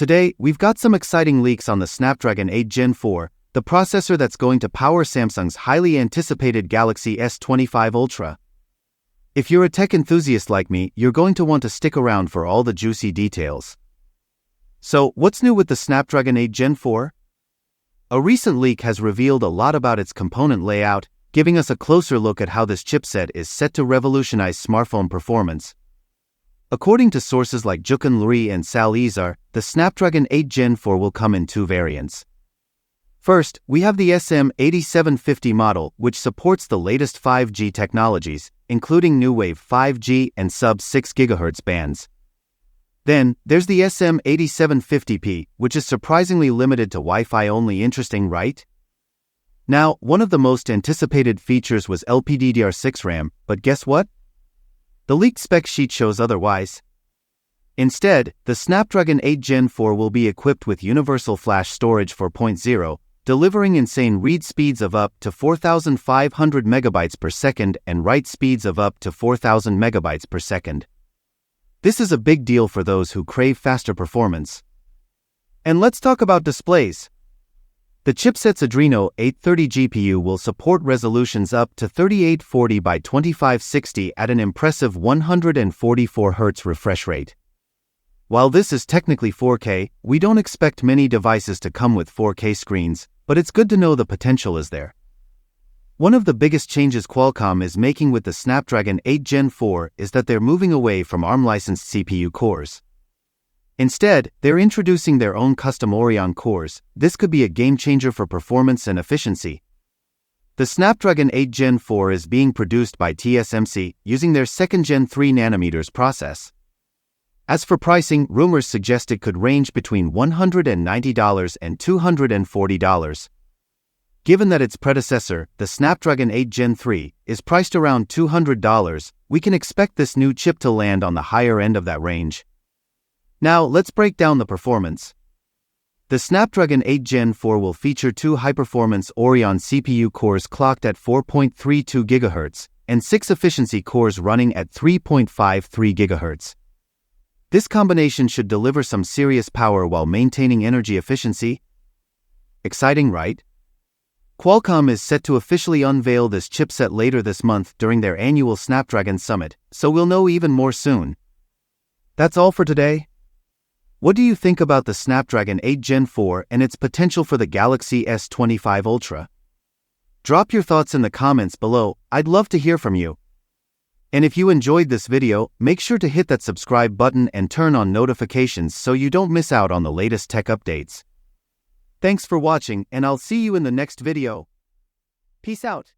Today, we've got some exciting leaks on the Snapdragon 8 Gen 4, the processor that's going to power Samsung's highly anticipated Galaxy S25 Ultra. If you're a tech enthusiast like me, you're going to want to stick around for all the juicy details. So, what's new with the Snapdragon 8 Gen 4? A recent leak has revealed a lot about its component layout, giving us a closer look at how this chipset is set to revolutionize smartphone performance. According to sources like Jukan Luri and Sal Izar, the Snapdragon 8 Gen 4 will come in two variants. First, we have the SM8750 model, which supports the latest 5G technologies, including new wave 5G and sub-6 GHz bands. Then, there's the SM8750P, which is surprisingly limited to Wi-Fi only. Interesting, right? Now, one of the most anticipated features was LPDDR6 RAM, but guess what? The leaked spec sheet shows otherwise. Instead, the Snapdragon 8 Gen 4 will be equipped with Universal Flash Storage 4.0, delivering insane read speeds of up to 4,500 megabytes per second and write speeds of up to 4,000 megabytes per second. This is a big deal for those who crave faster performance. And let's talk about displays. The chipset's Adreno 830 GPU will support resolutions up to 3840 by 2560 at an impressive 144 Hz refresh rate. While this is technically 4K, we don't expect many devices to come with 4K screens, but it's good to know the potential is there. One of the biggest changes Qualcomm is making with the Snapdragon 8 Gen 4 is that they're moving away from ARM-licensed CPU cores. Instead, they're introducing their own custom Oryon cores. This could be a game-changer for performance and efficiency. The Snapdragon 8 Gen 4 is being produced by TSMC using their second Gen 3 nanometers process. As for pricing, rumors suggest it could range between $190 and $240. Given that its predecessor, the Snapdragon 8 Gen 3, is priced around $200, we can expect this new chip to land on the higher end of that range. Now, let's break down the performance. The Snapdragon 8 Gen 4 will feature two high-performance Oryon CPU cores clocked at 4.32 GHz and 6 efficiency cores running at 3.53 GHz. This combination should deliver some serious power while maintaining energy efficiency. Exciting, right? Qualcomm is set to officially unveil this chipset later this month during their annual Snapdragon Summit, so we'll know even more soon. That's all for today. What do you think about the Snapdragon 8 Gen 4 and its potential for the Galaxy S25 Ultra? Drop your thoughts in the comments below. I'd love to hear from you. And if you enjoyed this video, make sure to hit that subscribe button and turn on notifications so you don't miss out on the latest tech updates. Thanks for watching, and I'll see you in the next video. Peace out.